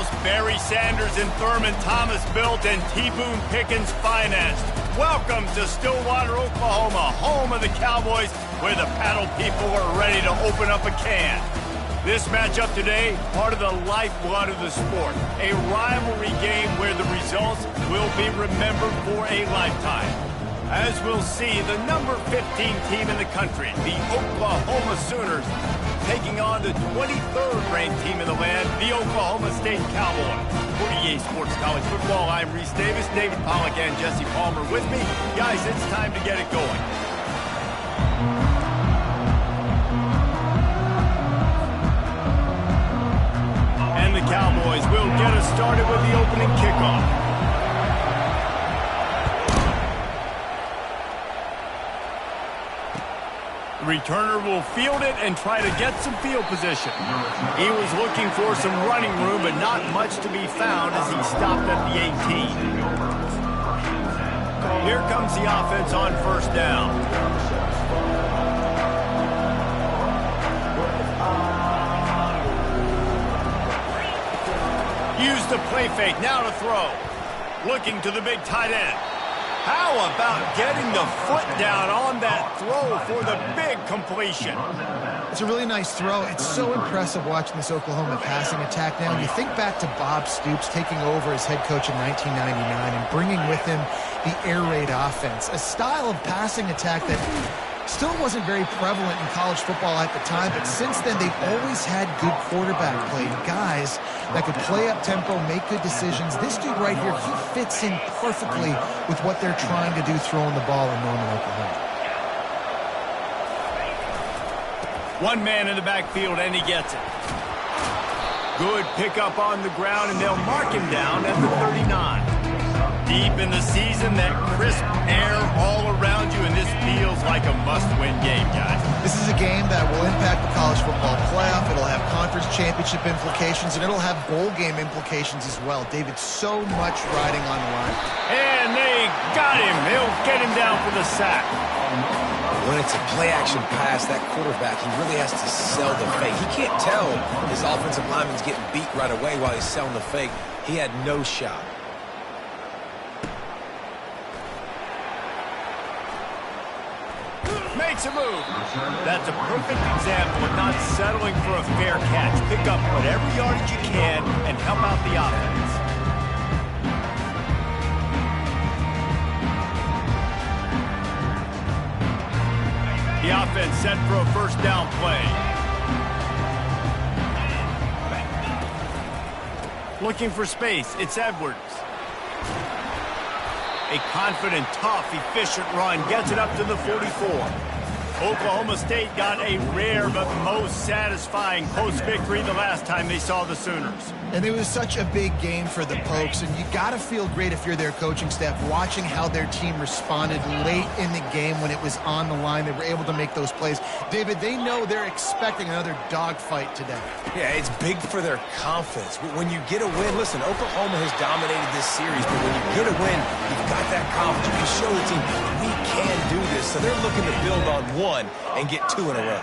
host Barry Sanders and Thurman Thomas built and T. Boone Pickens financed. Welcome to Stillwater, Oklahoma, home of the Cowboys, where the paddle people are ready to open up a can. This matchup today, part of the lifeblood of the sport. A rivalry game where the results will be remembered for a lifetime. As we'll see, the number 15 team in the country, the Oklahoma Sooners, taking on the 23rd ranked team in the land, the Oklahoma State Cowboys. For EA Sports College Football, I'm Reese Davis, David Pollack and Jesse Palmer with me. Guys, it's time to get it going. And the Cowboys will get us started with the opening kickoff. The returner will field it and try to get some field position. He was looking for some running room, but not much to be found as he stopped at the 18. Here comes the offense on first down. Use the play fake, now to throw. Looking to the big tight end. How about getting the foot down on that throw for the big completion? It's a really nice throw. It's so impressive watching this Oklahoma passing attack now. And you think back to Bob Stoops taking over as head coach in 1999 and bringing with him the air raid offense, a style of passing attack that still wasn't very prevalent in college football at the time, but since then they've always had good quarterback play, guys that could play up tempo, make good decisions. This dude right here, he fits in perfectly with what they're trying to do throwing the ball in Norman, Oklahoma. One man in the backfield and he gets it. Good pickup on the ground and they'll mark him down at the 39. Deep in the season, that crisp air all around you, and this feels like a must-win game, guys. This is a game that will impact the college football playoff. It'll have conference championship implications, and it'll have bowl game implications as well. David, so much riding on the line. And they got him. They'll get him down for the sack. When it's a play-action pass, that quarterback, he really has to sell the fake. He can't tell his offensive lineman's getting beat right away while he's selling the fake. He had no shot. Makes a move. That's a perfect example of not settling for a fair catch. Pick up whatever yardage you can and help out the offense. The offense set for a first down play. Looking for space. It's Edwards. A confident, tough, efficient run gets it up to the 44. Oklahoma State got a rare but most satisfying post-victory the last time they saw the Sooners. And it was such a big game for the Pokes, and you got to feel great if you're their coaching staff watching how their team responded late in the game when it was on the line. They were able to make those plays. David, they know they're expecting another dogfight today. Yeah, it's big for their confidence. When you get a win, listen, Oklahoma has dominated this series, but when you get a win, you've got that confidence. You can show the team, we can do this. So they're looking to build on one and get two in a row.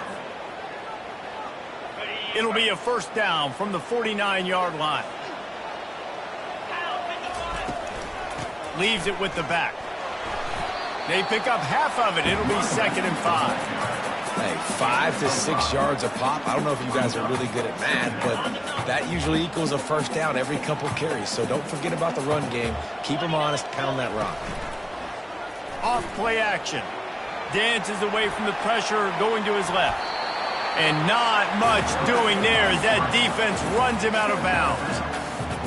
It'll be a first down from the 49-yard line. Leaves it with the back. They pick up half of it. It'll be 2nd and 5. Hey, 5 to 6 yards a pop. I don't know if you guys are really good at math, but that usually equals a first down every couple carries. So don't forget about the run game. Keep them honest. Pound that rock. Off play action. Dances away from the pressure, going to his left. And not much doing there as that defense runs him out of bounds.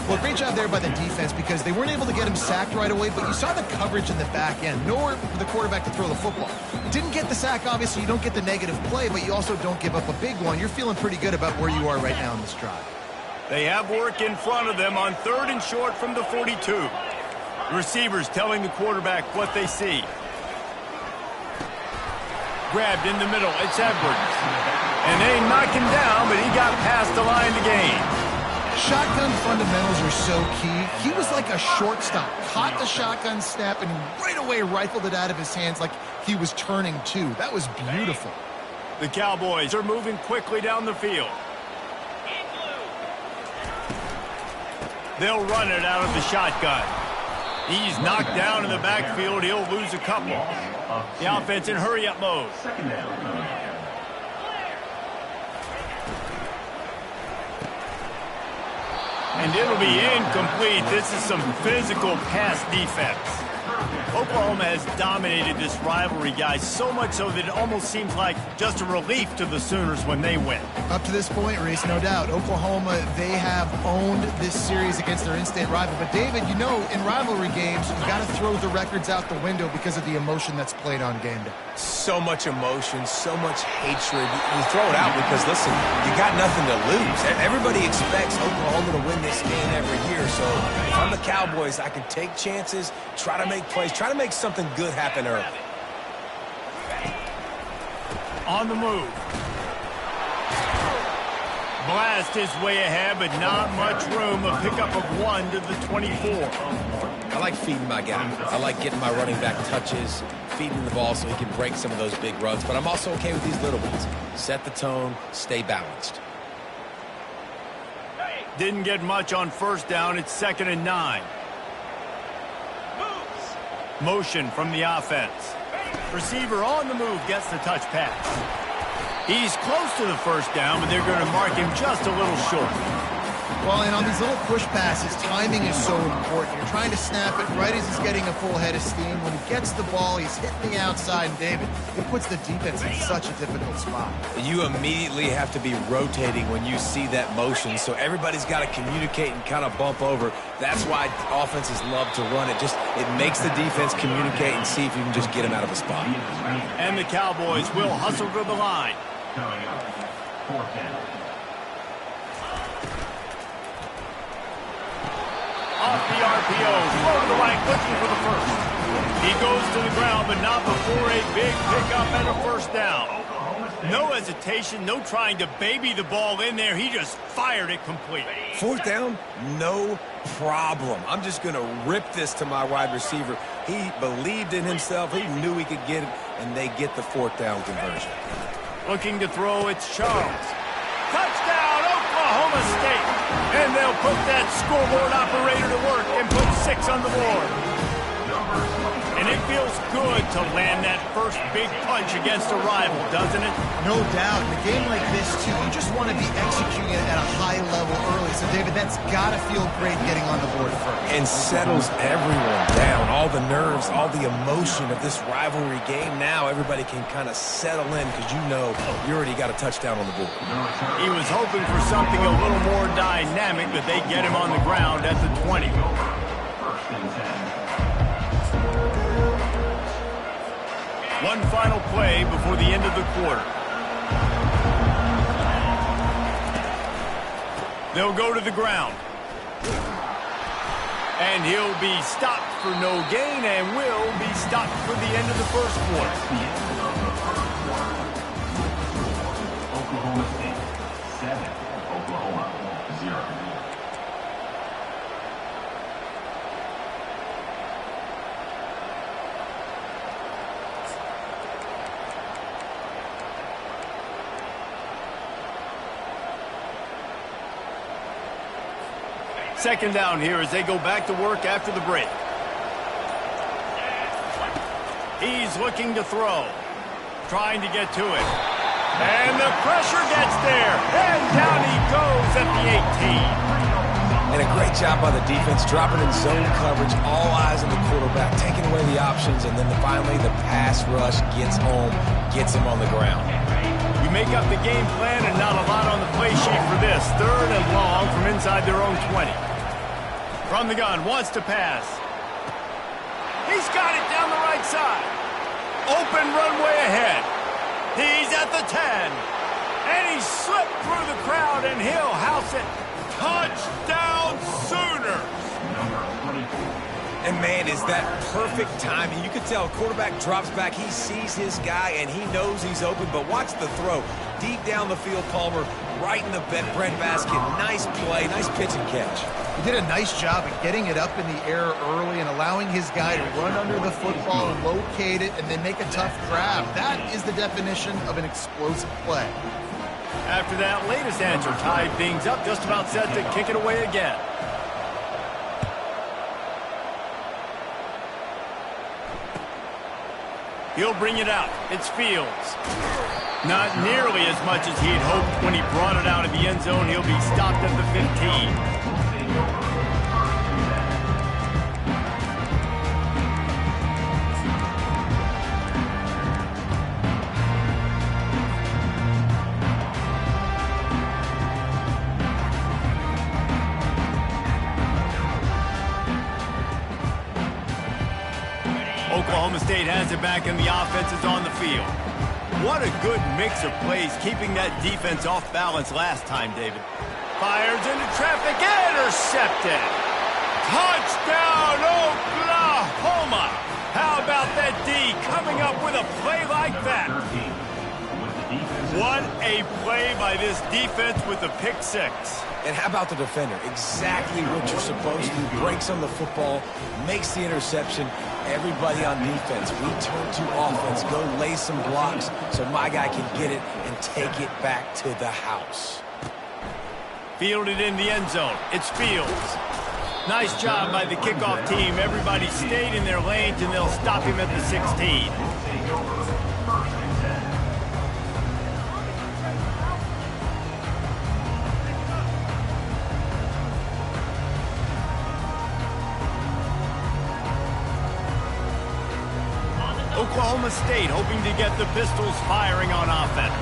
Well, great job there by the defense because they weren't able to get him sacked right away, but you saw the coverage in the back end. Nowhere for the quarterback to throw the football. Didn't get the sack, obviously. You don't get the negative play, but you also don't give up a big one. You're feeling pretty good about where you are right now in this drive. They have work in front of them on 3rd and short from the 42. Receivers telling the quarterback what they see. Grabbed in the middle. It's Edwards. And they knock him down, but he got past the line to gain. Shotgun fundamentals are so key. He was like a shortstop. Caught the shotgun snap and right away rifled it out of his hands like he was turning two. That was beautiful. The Cowboys are moving quickly down the field. They'll run it out of the shotgun. He's knocked down in the backfield. He'll lose a couple. The offense in hurry-up mode. And it'll be incomplete. This is some physical pass defense. Oklahoma has dominated this rivalry, guys, so much so that it almost seems like just a relief to the Sooners when they win. Up to this point, Reese, no doubt, Oklahoma, they have owned this series against their in-state rival. But, David, you know, in rivalry games, you got to throw the records out the window because of the emotion that's played on game day. So much emotion, so much hatred. You throw it out because, listen, you got nothing to lose. Everybody expects Oklahoma to win this game every year. So if I'm the Cowboys, I can take chances, try to make plays, try to make something good happen early. On the move. Blast his way ahead, but not much room. A pickup of 1 to the 24. I like feeding my guy. I like getting my running back touches, feeding the ball so he can break some of those big runs. But I'm also okay with these little ones. Set the tone, stay balanced. Didn't get much on first down. It's 2nd and 9. Motion from the offense. Receiver on the move gets the touch pass. He's close to the first down, but they're going to mark him just a little short. Well, and on these little push passes, timing is so important. You're trying to snap it right as he's getting a full head of steam. When he gets the ball, he's hitting the outside. And David, it puts the defense in such a difficult spot. You immediately have to be rotating when you see that motion, so everybody's got to communicate and kind of bump over. That's why offenses love to run it. It makes the defense communicate and see if you can just get him out of a spot. And the Cowboys will hustle to the line. Off the RPO, throw to the right, looking for the first. He goes to the ground, but not before a big pickup and a first down. No hesitation, no trying to baby the ball in there. He just fired it complete. Fourth down, no problem. I'm just going to rip this to my wide receiver. He believed in himself. He knew he could get it, and they get the fourth down conversion. Looking to throw, it's Charles. Touchdown, Oklahoma State. And they'll put that scoreboard operator to work and put 6 on the board. And it feels good to land that first big punch against a rival, doesn't it? No doubt. In a game like this, too, you just want to be executing it at a high level early. So, David, that's got to feel great getting on the board first. And settles everyone down. All the nerves, all the emotion of this rivalry game. Now everybody can kind of settle in because you know you already got a touchdown on the board. He was hoping for something a little more dynamic, but they get him on the ground at the 20. One final play before the end of the quarter. They'll go to the ground. And he'll be stopped for no gain and will be stopped for the end of the first quarter. Oklahoma State 7, Oklahoma 0. Second down here as they go back to work after the break. He's looking to throw. Trying to get to it. And the pressure gets there. And down he goes at the 18. And a great job by the defense, dropping in zone coverage, all eyes on the quarterback, taking away the options, and then finally the pass rush gets home, gets him on the ground. We make up the game plan and not a lot on the play sheet for this. 3rd and long from inside their own 20. From the gun, wants to pass. He's got it down the right side. Open runway ahead. He's at the 10. And he slipped through the crowd and he'll house it. Touchdown Sooners! And, man, is that perfect timing. You can tell a quarterback drops back. He sees his guy, and he knows he's open. But watch the throw. Deep down the field, Palmer, right in the breadbasket. Nice play, nice pitch and catch. He did a nice job of getting it up in the air early and allowing his guy to run under the football, locate it, and then make a tough grab. That is the definition of an explosive play. After that latest answer tied things up, just about set to kick it away again. He'll bring it out. It's Fields. Not nearly as much as he'd hoped when he brought it out of the end zone. He'll be stopped at the 15. Oklahoma State has it back and the offense is on the field. What a good mix of plays, keeping that defense off balance last time, David. Fires into traffic, intercepted. Touchdown, Oklahoma! How about that D coming up with a play like that? What a play by this defense with the pick six. And how about the defender? Exactly what you're supposed to. Breaks on the football, makes the interception. Everybody on defense, we turn to offense. Go lay some blocks so my guy can get it and take it back to the house. Fielded in the end zone. It's Fields. Nice job by the kickoff team. Everybody stayed in their lanes, and they'll stop him at the 16. Oklahoma State hoping to get the Pistols firing on offense.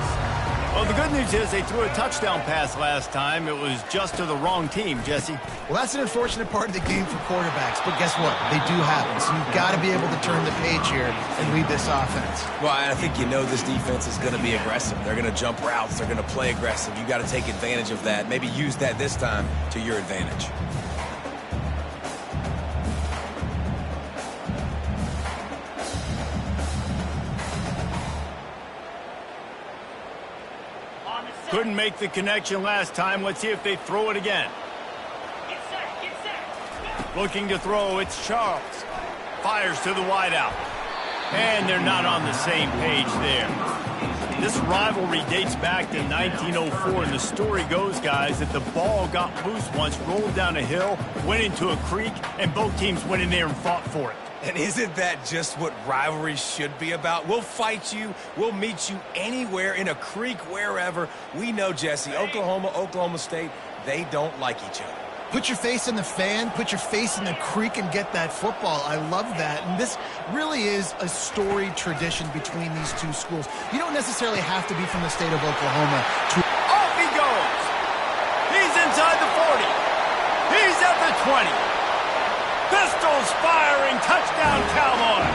Well, the good news is they threw a touchdown pass last time. It was just to the wrong team, Jesse. Well, that's an unfortunate part of the game for quarterbacks, but guess what? They do happen, so you've got to be able to turn the page here and lead this offense. Well, I think you know this defense is going to be aggressive. They're going to jump routes. They're going to play aggressive. You got to take advantage of that. Maybe use that this time to your advantage. Couldn't make the connection last time. Let's see if they throw it again. Looking to throw, it's Charles. Fires to the wideout. And they're not on the same page there. This rivalry dates back to 1904, and the story goes, guys, that the ball got loose once, rolled down a hill, went into a creek, and both teams went in there and fought for it. And isn't that just what rivalry should be about? We'll fight you. We'll meet you anywhere, in a creek, wherever. We know, Jesse, Oklahoma, Oklahoma State, they don't like each other. Put your face in the fan, put your face in the creek and get that football. I love that. And this really is a storied tradition between these two schools. You don't necessarily have to be from the state of Oklahoma to... Off he goes! He's inside the 40. He's at the 20. Pistols firing, touchdown Cowboys.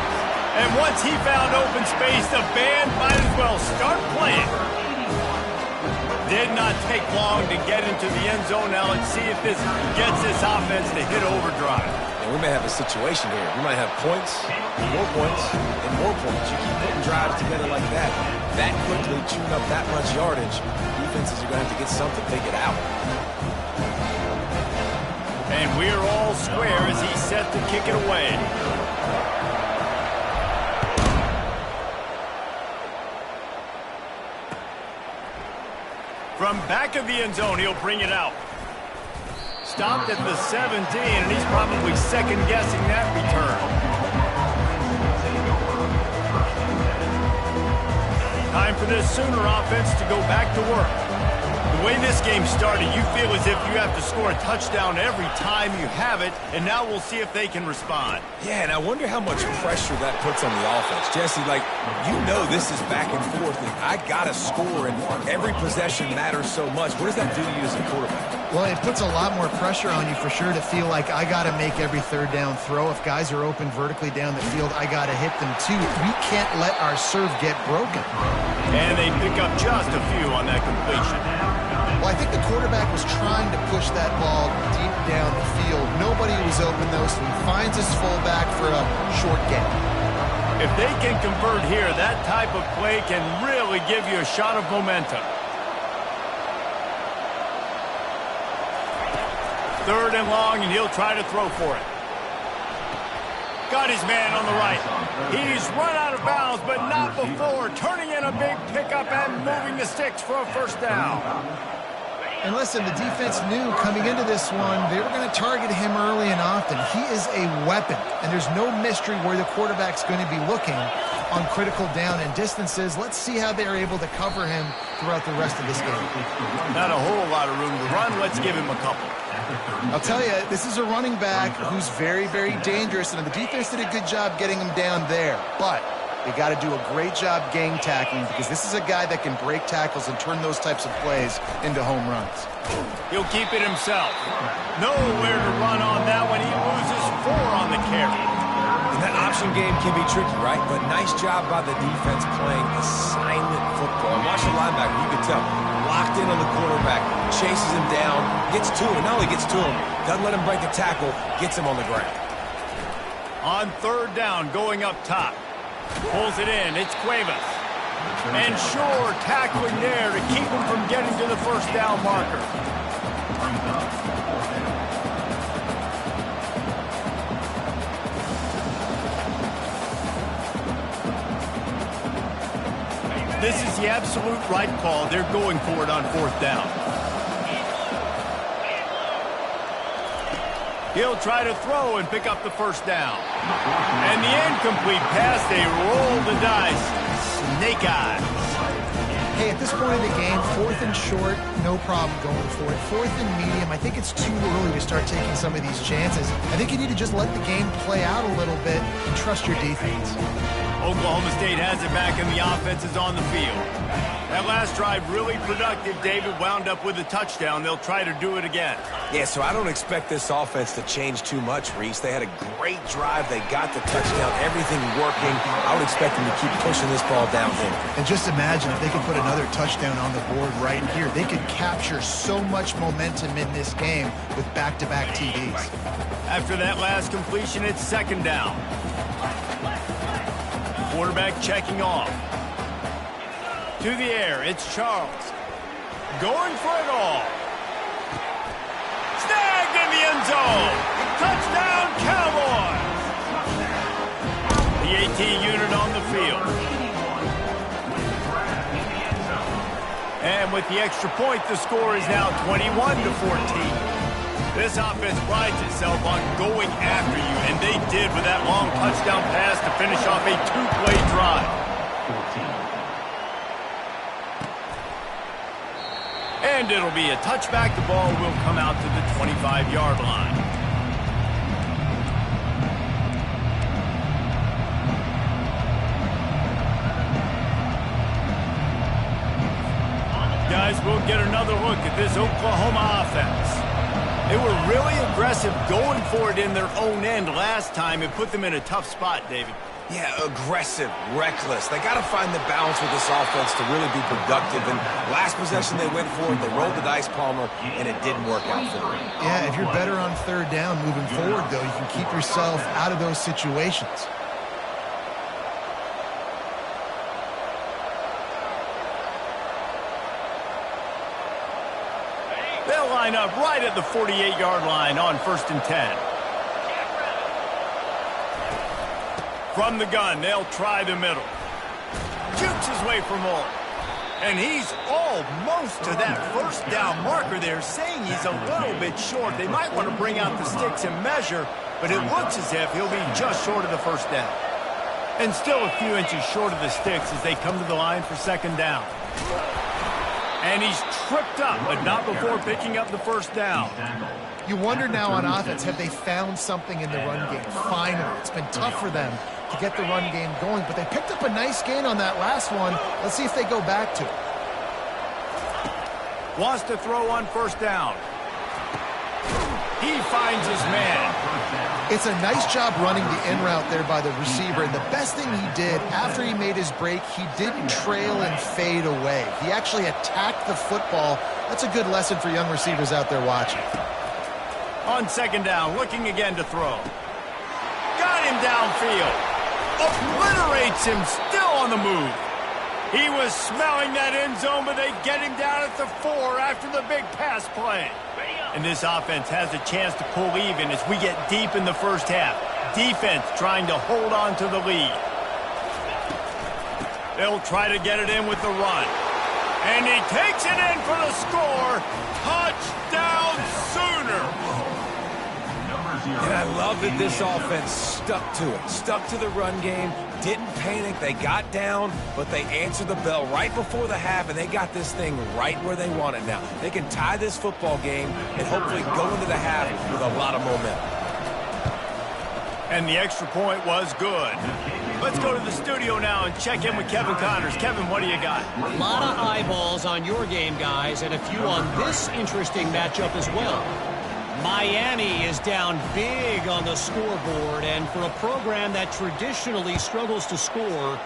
And once he found open space, the band might as well start playing. Did not take long to get into the end zone. Now let's see if this gets this offense to hit overdrive. And we may have a situation here. We might have points, and more points. You keep putting drives together like that. That quickly chewing up that much yardage. Defenses are going to have to get something figured out. And we're all square as he's set to kick it away. From back of the end zone, he'll bring it out. Stopped at the 17, and he's probably second-guessing that return. Time for this Sooner offense to go back to work. The way this game started, you feel as if you have to score a touchdown every time you have it, and now we'll see if they can respond. Yeah, and I wonder how much pressure that puts on the offense. Jesse, like, you know this is back and forth, and I got to score, and every possession matters so much. What does that do to you as a quarterback? Well, it puts a lot more pressure on you for sure to feel like I got to make every third down throw. If guys are open vertically down the field, I got to hit them too. We can't let our serve get broken. And they pick up just a few on that completion. Well, I think the quarterback was trying to push that ball deep down the field. Nobody was open, though, so he finds his fullback for a short gain. If they can convert here, that type of play can really give you a shot of momentum. Third and long, and he'll try to throw for it. Got his man on the right. He's run out of bounds, but not before. Turning in a big pickup and moving the sticks for a first down. And listen, the defense knew coming into this one, they were going to target him early and often. He is a weapon, and there's no mystery where the quarterback's going to be looking. on critical down and distances. Let's see how they're able to cover him throughout the rest of this game. Not a whole lot of room to run. Let's give him a couple. I'll tell you, this is a running back who's very, very dangerous, and the defense did a good job getting him down there. But they got to do a great job gang tackling, because this is a guy that can break tackles and turn those types of plays into home runs. He'll keep it himself. Nowhere to run on that one. He loses 4 on the carry. And that option game can be tricky, right? But nice job by the defense playing assignment football. And watch the linebacker, you can tell, locked in on the quarterback, chases him down, gets to him. Not only gets to him, doesn't let him break a tackle, gets him on the ground. On 3rd down, going up top. Pulls it in. It's Cuevas. And sure, tackling there to keep him from getting to the 1st down marker. This is the absolute right call. They're going for it on 4th down. He'll try to throw and pick up the 1st down. And the incomplete pass, they roll the dice. Snake eyes. Hey, at this point in the game, 4th and short, no problem going for it. 4th and medium, I think it's too early to start taking some of these chances. I think you need to just let the game play out a little bit and trust your defense. Oklahoma State has it back and the offense is on the field. That last drive really productive. David wound up with a touchdown. They'll try to do it again. Yeah, so I don't expect this offense to change too much, Reese. They had a great drive. They got the touchdown, everything working. I would expect them to keep pushing this ball downhill. And just imagine if they could put another touchdown on the board right here. They could capture so much momentum in this game with back-to-back TDs. After that last completion, it's 2nd down. Quarterback checking off. To the air, it's Charles. Going for it all. Snagged in the end zone. Touchdown, Cowboys. The AT unit on the field. And with the extra point, the score is now 21-14. This offense prides itself on going after you, and they did with that long touchdown pass to finish off a 2-play drive. And it'll be a touchback. The ball will come out to the 25-yard line. Guys, we'll get another look at this Oklahoma offense. They were really aggressive going for it in their own end last time. It put them in a tough spot, David. Yeah, aggressive, reckless. They got to find the balance with this offense to really be productive. And last possession they went for it, they rolled the dice, Palmer, and it didn't work out for them. Yeah, if you're better on 3rd down moving forward, though, you can keep yourself out of those situations. They'll line up right at the 48-yard line on 1st and 10. From the gun, they'll try the middle. Jukes his way for more. And he's almost to that 1st down marker there, saying he's a little bit short. They might want to bring out the sticks and measure, but it looks as if he'll be just short of the 1st down. And still a few inches short of the sticks as they come to the line for 2nd down. And he's tripped up, but not before picking up the 1st down. You wonder now on offense, have they found something in the run game? Finally, it's been tough for them to get the run game going, but they picked up a nice gain on that last one. Let's see if they go back to it. Wants to throw on 1st down. He finds his man. It's a nice job running the in route there by the receiver, and the best thing he did after he made his break, he didn't trail and fade away. He actually attacked the football. That's a good lesson for young receivers out there watching. On 2nd down, looking again to throw. Got him downfield. Obliterates him, still on the move. He was smelling that end zone, but they get him down at the 4 after the big pass play. And this offense has a chance to pull even as we get deep in the 1st half. Defense trying to hold on to the lead. They'll try to get it in with the run. And he takes it in for the score. Touchdown Sooner. And I love that this offense stuck to it. Stuck to the run game, didn't panic. They got down, but they answered the bell right before the half, and they got this thing right where they want it now. They can tie this football game and hopefully go into the half with a lot of momentum. And the extra point was good. Let's go to the studio now and check in with Kevin Connors. Kevin, what do you got? A lot of eyeballs on your game, guys, and a few on this interesting matchup as well. Miami is down big on the scoreboard, and for a program that traditionally struggles to score,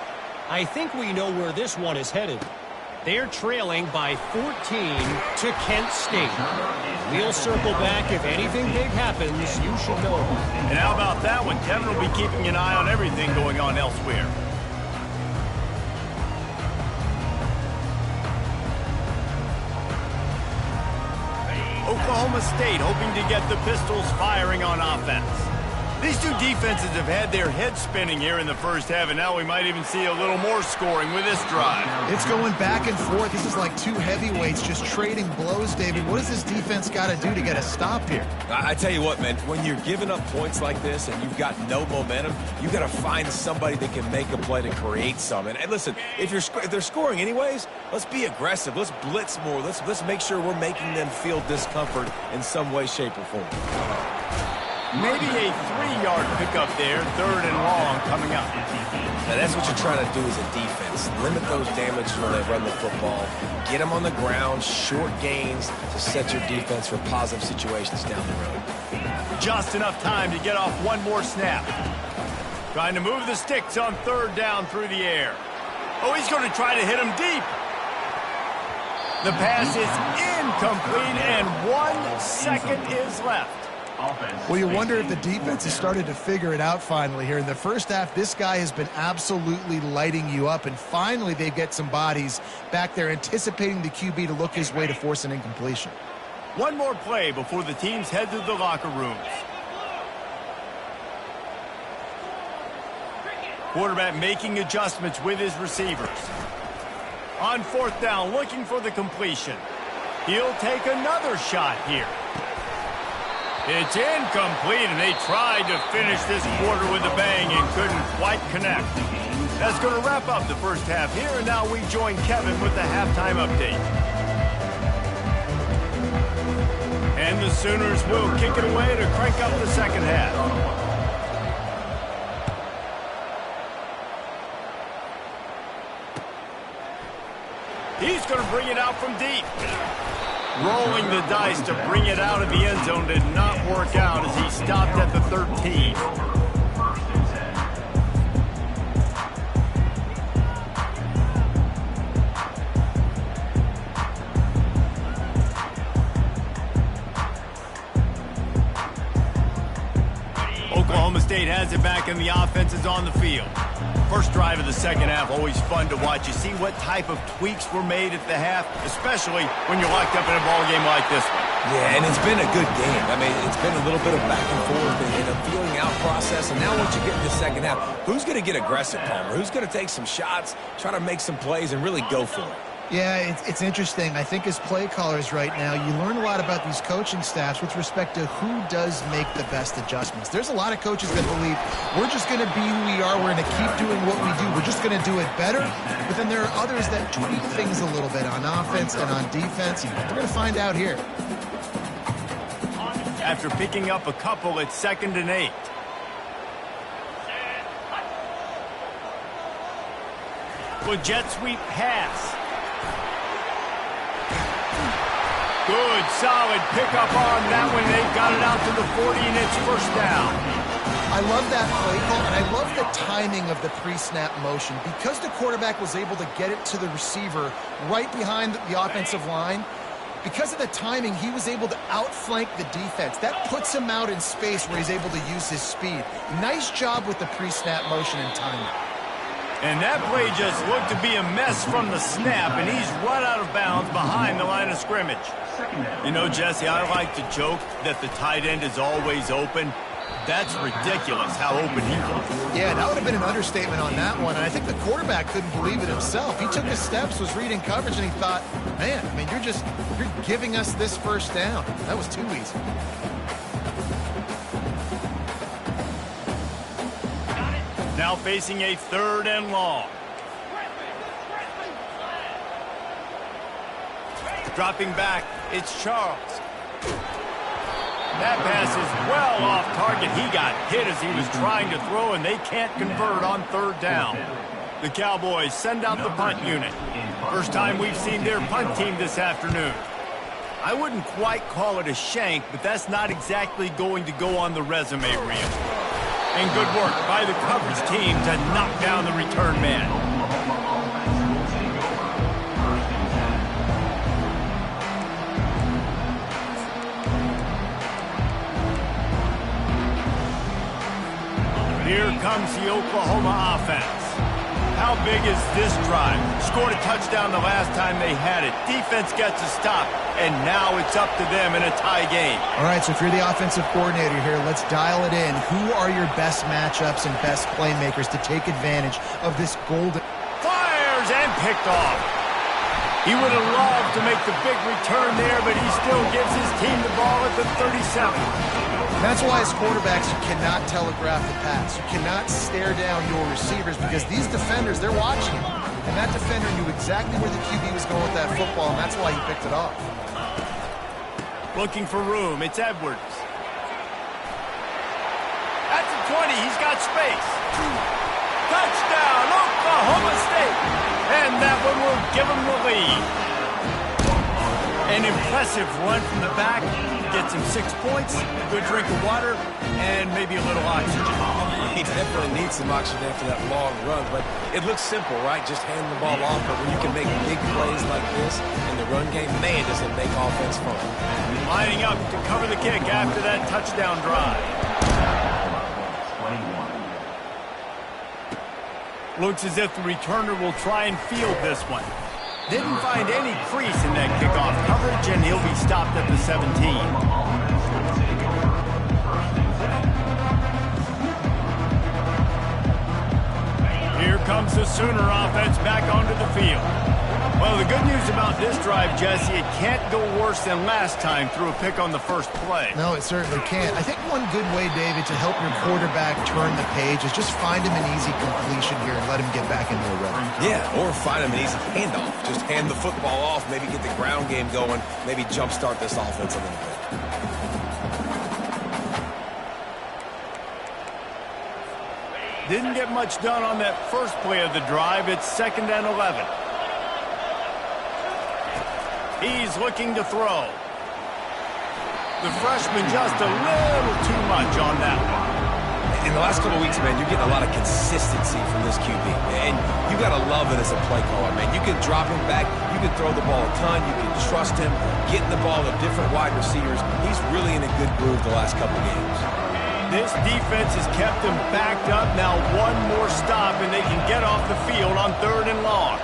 I think we know where this one is headed. They're trailing by 14 to Kent State. We'll circle back. If anything big happens, you should know. And how about that one? Kevin will be keeping an eye on everything going on elsewhere. Oklahoma State hoping to get the Pistols firing on offense. These two defenses have had their heads spinning here in the first half, and now we might even see a little more scoring with this drive. It's going back and forth. This is like two heavyweights just trading blows, David. What does this defense got to do to get a stop here? I tell you what, man, when you're giving up points like this and you've got no momentum, you got to find somebody that can make a play to create some. And listen, if they're scoring anyways, let's be aggressive. Let's blitz more. Let's make sure we're making them feel discomfort in some way, shape, or form. Maybe a 3-yard pickup there, 3rd and long coming up. Now that's what you're trying to do as a defense. Limit those damages when they run the football. Get them on the ground, short gains to set your defense for positive situations down the road. Just enough time to get off one more snap. Trying to move the sticks on 3rd down through the air. Oh, he's going to try to hit him deep. The pass is incomplete, and 1 second is left. Well, you wonder if the defense has started to figure it out finally here. In the first half, this guy has been absolutely lighting you up, and finally they get some bodies back there anticipating the QB to look his way to force an incompletion. One more play before the teams head to the locker rooms. Quarterback making adjustments with his receivers. On 4th down, looking for the completion. He'll take another shot here. It's incomplete, and they tried to finish this quarter with a bang and couldn't quite connect. That's going to wrap up the first half here, and now we join Kevin with the halftime update. And the Sooners will kick it away to crank up the second half. He's going to bring it out from deep. Rolling the dice to bring it out of the end zone did not work out as he stopped at the 13. Oklahoma State has it back, and the offense is on the field. First drive of the second half, always fun to watch. You see what type of tweaks were made at the half, especially when you're locked up in a ball game like this one. Yeah, and it's been a good game. I mean, it's been a little bit of back and forth and a feeling out process. And now once you get in the second half, who's going to get aggressive, Palmer? Who's going to take some shots, try to make some plays, and really go for it? Yeah, it's interesting. I think as play callers right now, you learn a lot about these coaching staffs with respect to who does make the best adjustments. There's a lot of coaches that believe we're just going to be who we are. We're going to keep doing what we do. We're just going to do it better. But then there are others that tweak things a little bit on offense and on defense. We're going to find out here. After picking up a couple, it's 2nd and 8. With jet sweep pass. Good, solid pickup on that one. They got it out to the 40, and it's 1st down. I love that play call, and I love the timing of the pre-snap motion. Because the quarterback was able to get it to the receiver right behind the offensive line, because of the timing, he was able to outflank the defense. That puts him out in space where he's able to use his speed. Nice job with the pre-snap motion and timing. And that play just looked to be a mess from the snap, and he's run out of bounds behind the line of scrimmage. You know, Jesse, I like to joke that the tight end is always open. That's ridiculous how open he was. Yeah, that would have been an understatement on that one, and I think the quarterback couldn't believe it himself. He took his steps, was reading coverage, and he thought, man, I mean, you're giving us this 1st down. That was too easy. Now facing a 3rd and long. Dropping back, it's Charles. That pass is well off target. He got hit as he was trying to throw, and they can't convert on 3rd down. The Cowboys send out the punt unit. First time we've seen their punt team this afternoon. I wouldn't quite call it a shank, but that's not exactly going to go on the resume reel. And good work by the coverage team to knock down the return man. Here comes the Oklahoma offense. How big is this drive? Scored a touchdown the last time they had it. Defense gets a stop, and now it's up to them in a tie game. All right, so if you're the offensive coordinator here, let's dial it in. Who are your best matchups and best playmakers to take advantage of this golden... Fires and picked off. He would have loved to make the big return there, but he still gives his team the ball at the 37. That's why as quarterbacks, you cannot telegraph the pass. You cannot stare down your receivers because these defenders, they're watching. And that defender knew exactly where the QB was going with that football, and that's why he picked it off. Looking for room. It's Edwards. At the 20, he's got space. Touchdown, Oklahoma State. And that one will give him the lead. An impressive run from the back. Gets him 6 points, a good drink of water, and maybe a little oxygen. He definitely needs some oxygen after that long run, but it looks simple, right? Just hand the ball off, but when you can make big plays like this in the run game, man, does it make offense fun. Lining up to cover the kick after that touchdown drive. 21. Looks as if the returner will try and field this one. Didn't find any crease in that kickoff coverage, and he'll be stopped at the 17. Here comes the Sooner offense back onto the field. Well, the good news about this drive, Jesse, it can't go worse than last time through a pick on the first play. No, it certainly can't. I think one good way, David, to help your quarterback turn the page is just find him an easy completion here and let him get back into a rhythm. Yeah, or find him an easy handoff. Just hand the football off, maybe get the ground game going, maybe jumpstart this offense a little bit. Didn't get much done on that first play of the drive. It's 2nd and 11. He's looking to throw. The freshman just a little too much on that one. In the last couple of weeks, man, you're getting a lot of consistency from this QB. And you got to love it as a play caller, man. You can drop him back. You can throw the ball a ton. You can trust him. Getting the ball to different wide receivers. He's really in a good groove the last couple of games. This defense has kept them backed up. Now one more stop, and they can get off the field on 3rd and long.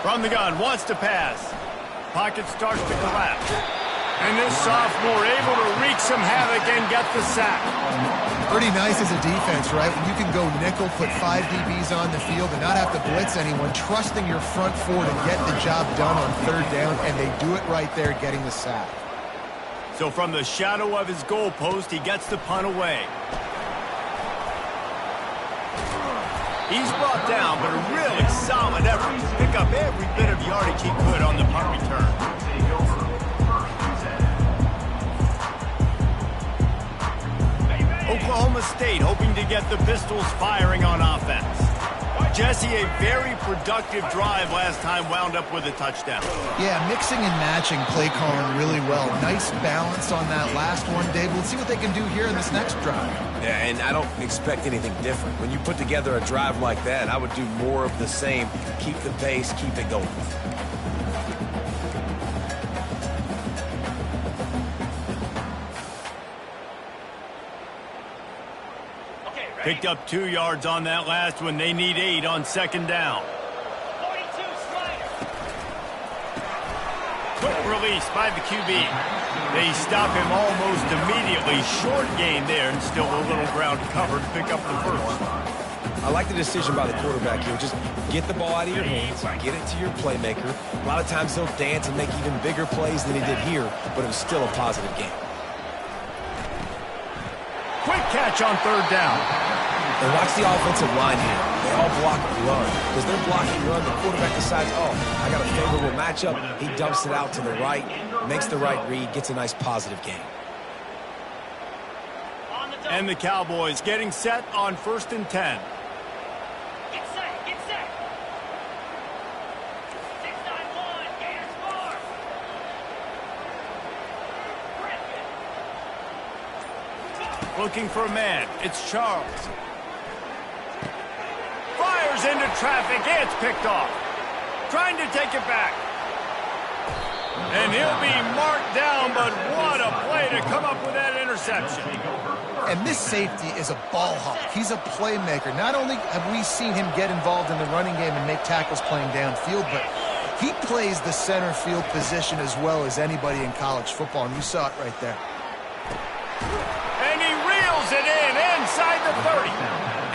From the gun, wants to pass. Pocket starts to collapse. And this sophomore able to wreak some havoc and get the sack. Pretty nice as a defense, right? When you can go nickel, put 5 DBs on the field and not have to blitz anyone, trusting your front four to get the job done on 3rd down, and they do it right there, getting the sack. So from the shadow of his goalpost, he gets the punt away. He's brought down, but a really solid effort to pick up every bit of yardage he could on the punt return. Oklahoma State hoping to get the Pistols firing on offense. Jesse, a very productive drive last time wound up with a touchdown. Yeah, mixing and matching play calling really well. Nice balance on that last one, Dave. Let's see what they can do here in this next drive. Yeah, and I don't expect anything different. When you put together a drive like that, I would do more of the same. Keep the pace, keep it going. Picked up 2 yards on that last one. They need 8 on 2nd down. Quick release by the QB. They stop him almost immediately. Short gain there, and still a little ground cover to pick up the first. I like the decision by the quarterback here. Just get the ball out of your hands, get it to your playmaker. A lot of times he'll dance and make even bigger plays than he did here, but it was still a positive game. catch on third down. And watch the offensive line here. They all block and run. Because they're blocking run, the quarterback decides, oh, I got a favorable matchup. He dumps it out to the right, makes the right read, gets a nice positive gain. And the Cowboys getting set on 1st and 10. Get set, get set. 6-9-1, Gators score. Looking for a man. It's Charles. Fires into traffic. It's picked off. Trying to take it back. And he'll be marked down, but what a play to come up with that interception. And this safety is a ball hawk. He's a playmaker. Not only have we seen him get involved in the running game and make tackles playing downfield, but he plays the center field position as well as anybody in college football, and you saw it right there. And he reels it in inside the 30.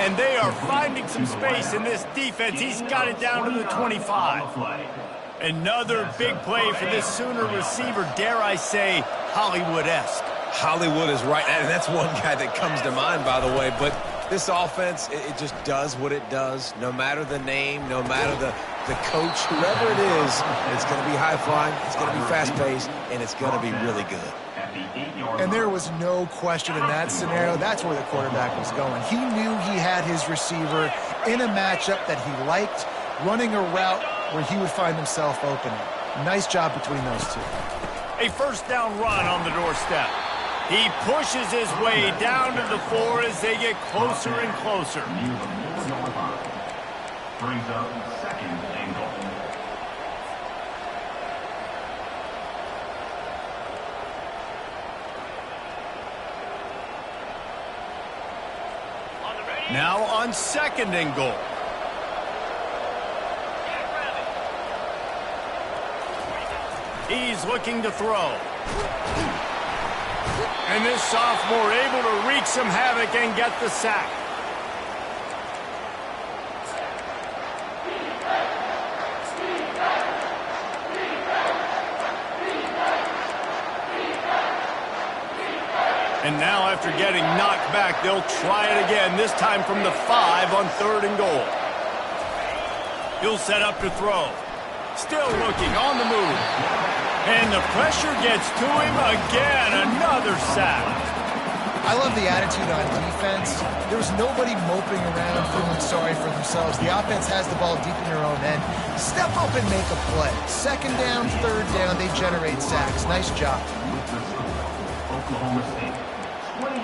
And they are finding some space in this defense. He's got it down to the 25. Another big play for this Sooner receiver, dare I say, Hollywood-esque. Hollywood is right, and that's one guy that comes to mind, by the way. But this offense, it just does what it does. No matter the name, no matter the coach, whoever it is, it's going to be high-flying, it's going to be fast-paced, and it's going to be really good. And there was no question in that scenario. That's where the quarterback was going. He knew he had his receiver in a matchup that he liked, running a route where he would find himself open. Nice job between those two. A first down run on the doorstep. He pushes his way down to the 4 as they get closer and closer. Brings up 2nd and goal. Now on 2nd and goal. He's looking to throw. And this sophomore able to wreak some havoc and get the sack. And now after getting knocked back, they'll try it again, this time from the 5 on 3rd and goal. He'll set up to throw. Still looking on the move. And the pressure gets to him again. Another sack. I love the attitude on defense. There's nobody moping around feeling sorry for themselves. The offense has the ball deep in their own end. Step up and make a play. 2nd down, 3rd down, they generate sacks. Nice job. Oklahoma State 28,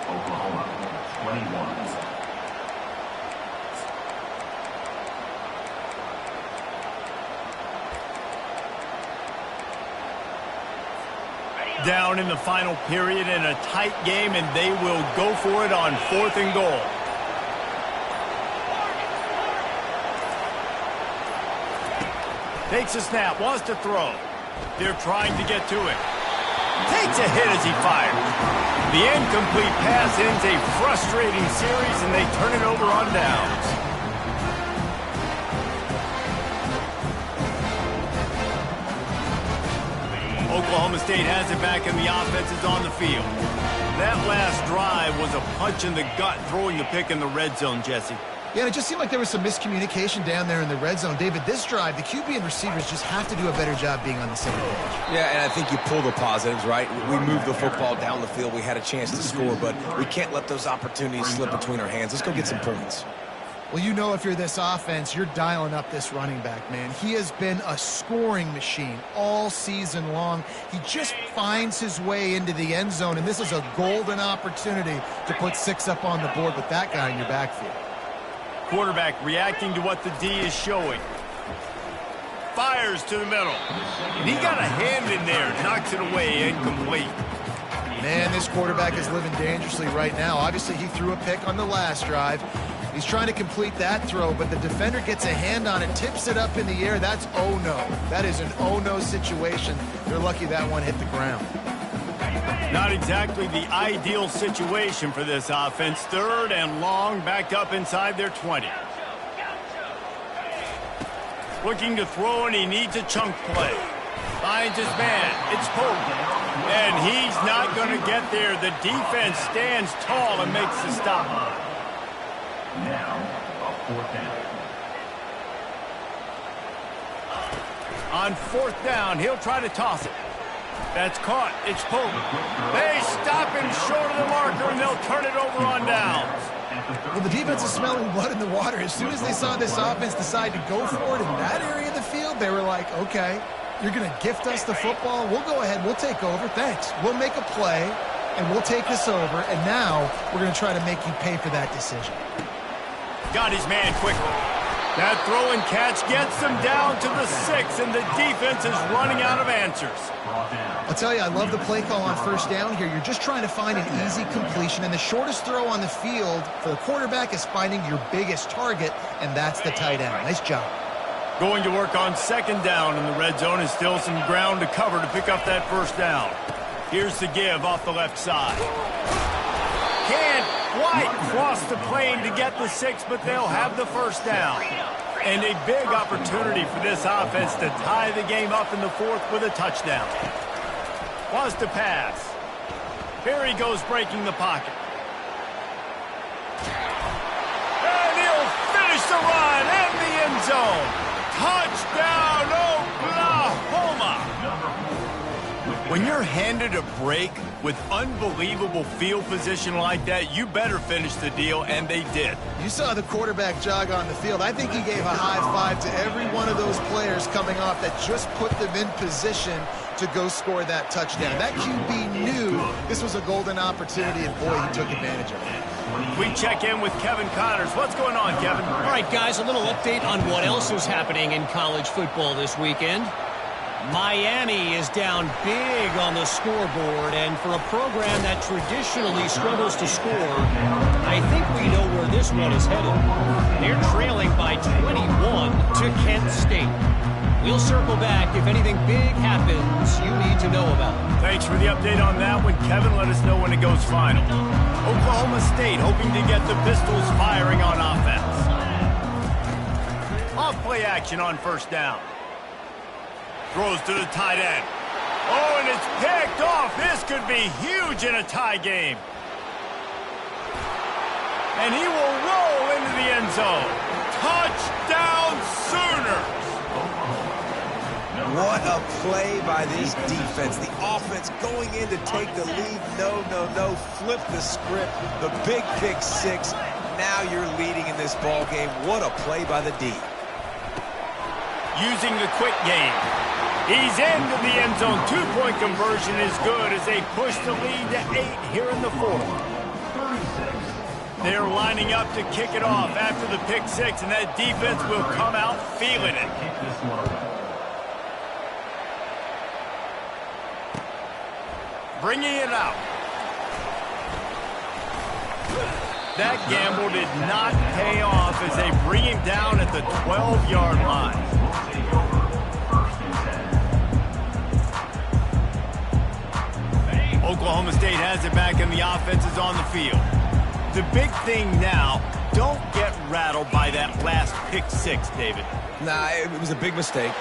Oklahoma 21. Down in the final period in a tight game, and they will go for it on 4th and goal. Takes a snap, wants to throw. They're trying to get to it. Takes a hit as he fires. The incomplete pass ends a frustrating series, and they turn it over on downs. Oklahoma State has it back, and the offense is on the field. That last drive was a punch in the gut, throwing the pick in the red zone, Jesse. Yeah, it just seemed like there was some miscommunication down there in the red zone. David, this drive, the QB and receivers just have to do a better job being on the same page. Yeah, and I think you pull the positives, right? We moved the football down the field. We had a chance to score, but we can't let those opportunities slip between our hands. Let's go get some points. Well, you know if you're this offense, you're dialing up this running back, man. He has been a scoring machine all season long. He just finds his way into the end zone, and this is a golden opportunity to put 6 up on the board with that guy in your backfield. Quarterback reacting to what the D is showing. Fires to the middle. And he got a hand in there, knocks it away, incomplete. Man, this quarterback is living dangerously right now. Obviously, he threw a pick on the last drive. He's trying to complete that throw, but the defender gets a hand on it, tips it up in the air. That's oh-no. That is an oh-no situation. They're lucky that one hit the ground. Not exactly the ideal situation for this offense. 3rd and long, back up inside their 20. Looking to throw, and he needs a chunk play. Finds his man. It's Pope. And he's not going to get there. The defense stands tall and makes the stop. Now, a 4th down. On 4th down, he'll try to toss it. That's caught. It's pulled. They stop him short of the marker, and they'll turn it over on downs. Well, the defense is smelling blood in the water. As soon as they saw this offense decide to go for it in that area of the field, they were like, okay, you're going to gift us the football. We'll go ahead. We'll take over. Thanks. We'll make a play, and we'll take this over. And now we're going to try to make you pay for that decision. Got his man quickly. That throw and catch gets them down to the 6, and the defense is running out of answers. I'll tell you, I love the play call on 1st down here. You're just trying to find an easy completion, and the shortest throw on the field for the quarterback is finding your biggest target, and that's the tight end. Nice job. Going to work on 2nd down, and the red zone is still some ground to cover to pick up that 1st down. Here's the give off the left side. Can't quite cross the plane to get the 6, but they'll have the 1st down. And a big opportunity for this offense to tie the game up in the 4th with a touchdown. Was to pass. Here he goes breaking the pocket. And he'll finish the run in the end zone. Touchdown, Oklahoma! When you're handed a break with unbelievable field position like that, you better finish the deal, and they did. You saw the quarterback jog on the field. I think he gave a high five to every one of those players coming off that just put them in position to go score that touchdown. That QB knew this was a golden opportunity, and boy, he took advantage of it. We check in with Kevin Connors. What's going on, Kevin? All right, guys, a little update on what else is happening in college football this weekend. Miami is down big on the scoreboard, and for a program that traditionally struggles to score, I think we know where this one is headed. They're trailing by 21 to Kent State. We'll circle back if anything big happens you need to know about. Thanks for the update on that one, Kevin. Let us know when it goes final. Oklahoma State hoping to get the Pistols firing on offense. Off play action on 1st down. Throws to the tight end. Oh, and it's picked off. This could be huge in a tie game. And he will roll into the end zone. Touchdown, Sooners! What a play by this defense. The offense going in to take the lead. No. Flip the script. The big pick 6. Now you're leading in this ball game. What a play by the D. Using the quick game. He's into the end zone. 2-point conversion is good as they push the lead to 8 here in the 4th. They're lining up to kick it off after the pick 6, and that defense will come out feeling it. Bringing it out. That gamble did not pay off as they bring him down at the 12-yard line. Oklahoma State has it back, and the offense is on the field. The big thing now, don't get rattled by that last pick 6, David. Nah, it was a big mistake.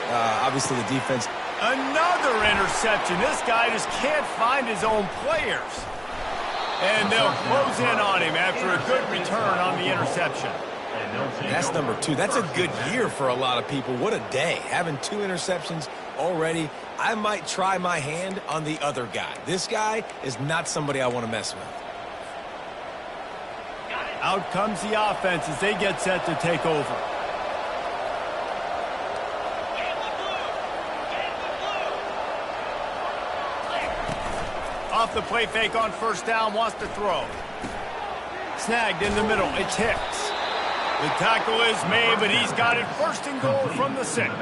Obviously, the defense. Another interception. This guy just can't find his own players. And they'll close in on him after a good return on the interception. That's number 2. That's a good year for a lot of people. What a day. Having 2 interceptions already. I might try my hand on the other guy. This guy is not somebody I want to mess with. Out comes the offense as they get set to take over. Off the play fake on 1st down, wants to throw. Snagged in the middle, it's Hicks. The tackle is made, but he's got it 1st and goal from the 6.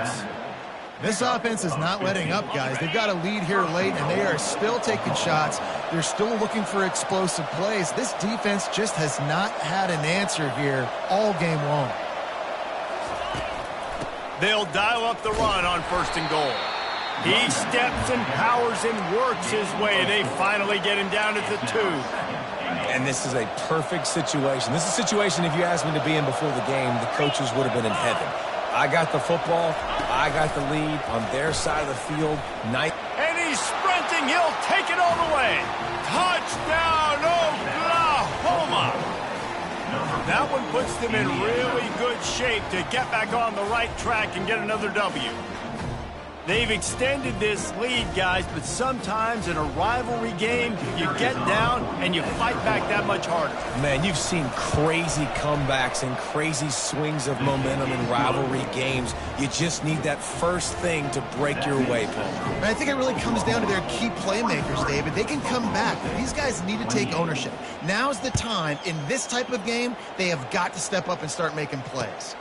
This offense is not letting up, guys. They've got a lead here late, and they are still taking shots. They're still looking for explosive plays. This defense just has not had an answer here all game long. They'll dial up the run on 1st and goal. He steps and powers and works his way. They finally get him down at the 2. And this is a perfect situation. This is a situation, if you asked me to be in before the game, the coaches would have been in heaven. I got the football. I got the lead on their side of the field. And he's sprinting throwing. He'll take it all the way. Touchdown, Oklahoma! That one puts them in really good shape to get back on the right track and get another W. They've extended this lead, guys, but sometimes in a rivalry game, you get down and you fight back that much harder. Man, you've seen crazy comebacks and crazy swings of momentum in rivalry games. You just need that first thing to break your way, Paul. And I think it really comes down to their key playmakers, David. They can come back, but these guys need to take ownership. Now's the time. In this type of game, they have got to step up and start making plays.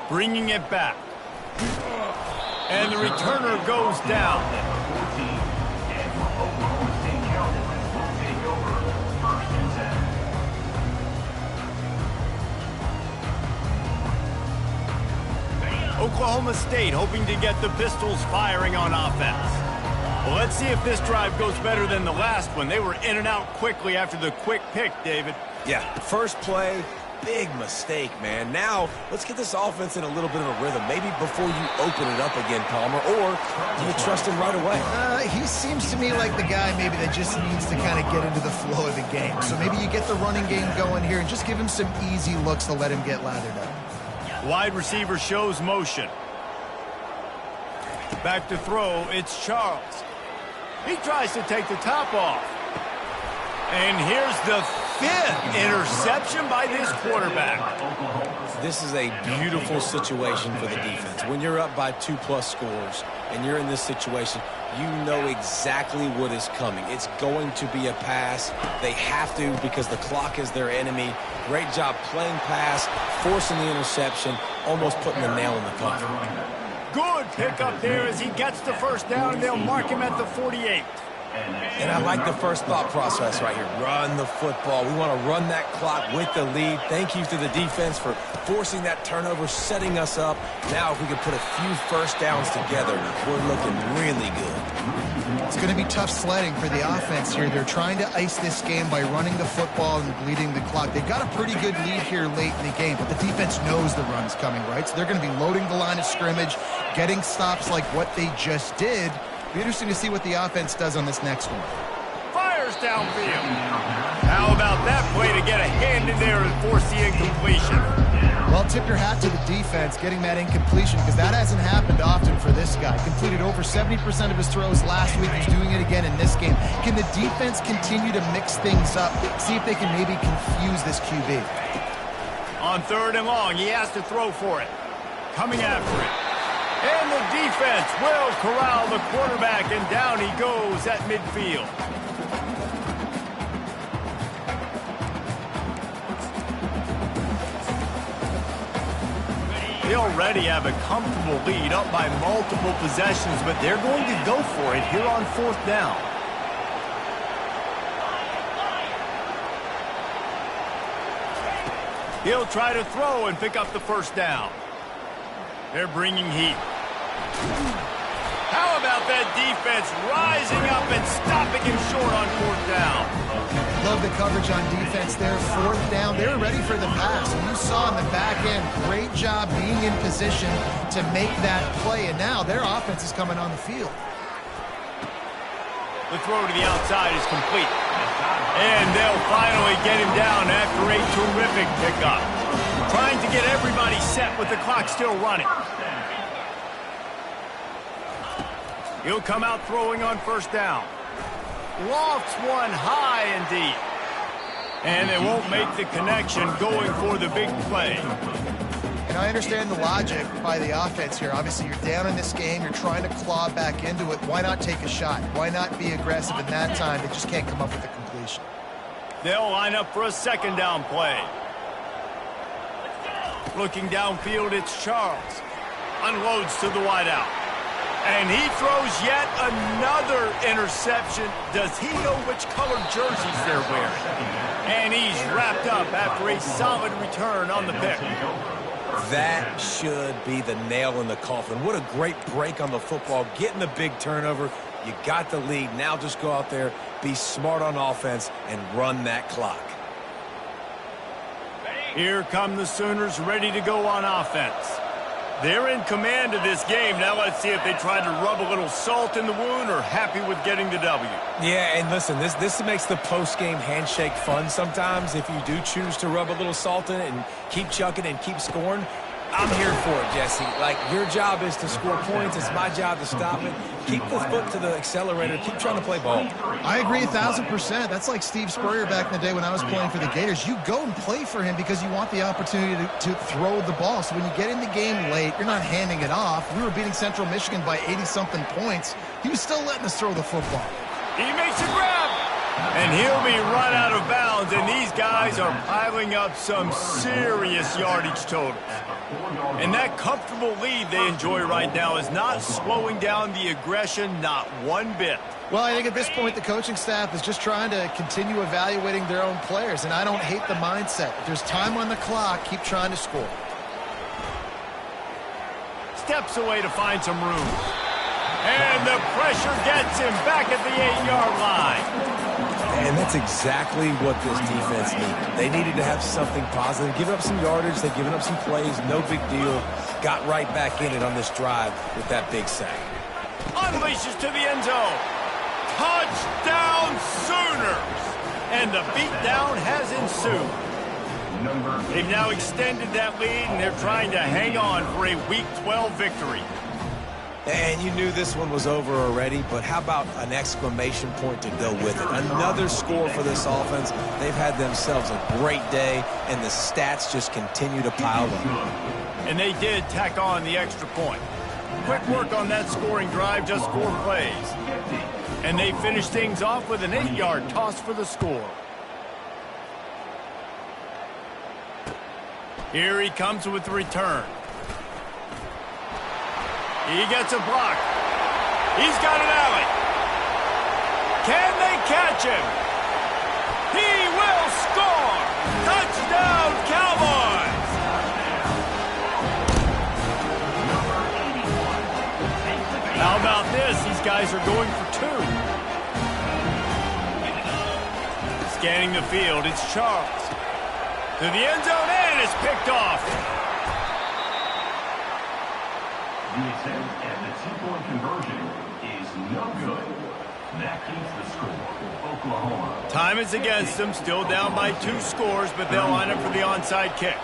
Bringing it back. And the returner goes down. Oklahoma State hoping to get the Pistols firing on offense. Well, let's see if this drive goes better than the last one. They were in and out quickly after the quick pick, David. Yeah, first play, big mistake, man. Now, let's get this offense in a little bit of a rhythm. Maybe before you open it up again, Palmer, or do you trust him right away? He seems to me like the guy maybe that just needs to kind of get into the flow of the game. So maybe you get the running game going here and just give him some easy looks to let him get lathered up. Wide receiver shows motion. Back to throw, it's Charles. He tries to take the top off. And here's the 5th interception by this quarterback. This is a beautiful situation for the defense. When you're up by 2+ scores and you're in this situation, you know exactly what is coming. It's going to be a pass. They have to because the clock is their enemy. Great job playing pass, forcing the interception, almost putting the nail in the coffin. Good pickup there as he gets the first down, and they'll mark him at the 48. And I like the first thought process right here. Run the football. We want to run that clock with the lead. Thank you to the defense for forcing that turnover, setting us up. Now if we can put a few first downs together, we're looking really good. It's going to be tough sledding for the offense here. They're trying to ice this game by running the football and bleeding the clock. They've got a pretty good lead here late in the game, but the defense knows the run's coming, right? So they're going to be loading the line of scrimmage, getting stops like what they just did. Be interesting to see what the offense does on this next one. Fires downfield. How about that play to get a hand in there and force the incompletion? Well, tip your hat to the defense getting that incompletion because that hasn't happened often for this guy. Completed over 70% of his throws last week. He's doing it again in this game. Can the defense continue to mix things up, see if they can maybe confuse this QB? On 3rd and long, he has to throw for it. Coming after it. And the defense will corral the quarterback, and down he goes at midfield. They already have a comfortable lead up by multiple possessions, but they're going to go for it here on 4th down. He'll try to throw and pick up the first down. They're bringing heat. How about that defense rising up and stopping him short on 4th down? Love the coverage on defense there. 4th down. They were ready for the pass. And you saw in the back end, great job being in position to make that play. And now their offense is coming on the field. The throw to the outside is complete. And they'll finally get him down after a terrific pickup. Trying to get everybody set with the clock still running. He'll come out throwing on 1st down. Lofts one high and deep. And they won't make the connection going for the big play. And I understand the logic by the offense here. Obviously, you're down in this game. You're trying to claw back into it. Why not take a shot? Why not be aggressive in that time? They just can't come up with a completion. They'll line up for a 2nd down play. Looking downfield, it's Charles. Unloads to the wideout. And he throws yet another interception. Does he know which colored jerseys they're wearing? And he's wrapped up after a solid return on the pick. That should be the nail in the coffin. What a great break on the football. Getting the big turnover. You got the lead. Now just go out there, be smart on offense, and run that clock. Here come the Sooners ready to go on offense. They're in command of this game. Now let's see if they try to rub a little salt in the wound or happy with getting the W. Yeah, and listen, this makes the post-game handshake fun sometimes. If you do choose to rub a little salt in it and keep chucking and keep scoring, I'm here for it, Jesse. Like, your job is to score points. It's my job to stop it. Keep the foot to the accelerator. Keep trying to play ball. I agree 1,000%. That's like Steve Spurrier back in the day when I was playing for the Gators. You go and play for him because you want the opportunity to throw the ball. So when you get in the game late, you're not handing it off. We were beating Central Michigan by 80-something points. He was still letting us throw the football. He makes a grab. And he'll be run out of bounds, and these guys are piling up some serious yardage totals. And that comfortable lead they enjoy right now is not slowing down the aggression, not one bit. Well, I think at this point the coaching staff is just trying to continue evaluating their own players, and I don't hate the mindset. If there's time on the clock, keep trying to score. Steps away to find some room. And the pressure gets him back at the 8-yard line. And that's exactly what this defense needed. They needed to have something positive. Give up some yardage. They've given up some plays. No big deal. Got right back in it on this drive with that big sack. Unleashes to the end zone. Touchdown Sooners. And the beatdown has ensued. They've now extended that lead, and they're trying to hang on for a Week 12 victory. And you knew this one was over already, but how about an exclamation point to go with it? Another score for this offense. They've had themselves a great day, and the stats just continue to pile up. And they did tack on the extra point. Quick work on that scoring drive, just 4 plays. And they finished things off with an 8-yard toss for the score. Here he comes with the return. He gets a block. He's got an alley. Can they catch him? He will score! Touchdown, Cowboys! How about this? These guys are going for 2. Scanning the field, it's Charles. To the end zone, and it's picked off. And the 2-point conversion is no good. That keeps the score. Oklahoma. Time is against them, still down by 2 scores, but they'll line up for the onside kick.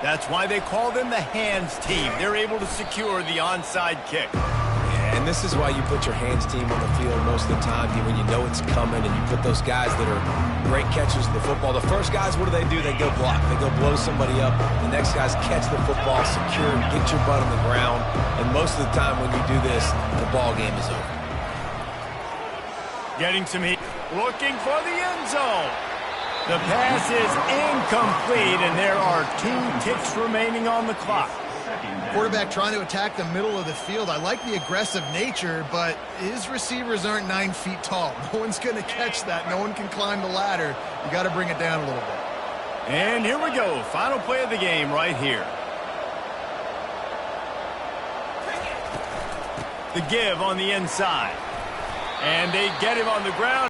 That's why they call them the hands team. They're able to secure the onside kick. And this is why you put your hands team on the field most of the time when you know it's coming, and you put those guys that are great catchers of the football. The first guys, what do? They go block. They go blow somebody up. The next guys catch the football, secure, get your butt on the ground. And most of the time when you do this, the ball game is over. Getting some heat. Looking for the end zone. The pass is incomplete, and there are 2 ticks remaining on the clock. Quarterback trying to attack the middle of the field. I like the aggressive nature, but his receivers aren't 9 feet tall. No one's going to catch that. No one can climb the ladder. You got to bring it down a little bit. And here we go. Final play of the game right here. The give on the inside. And they get him on the ground.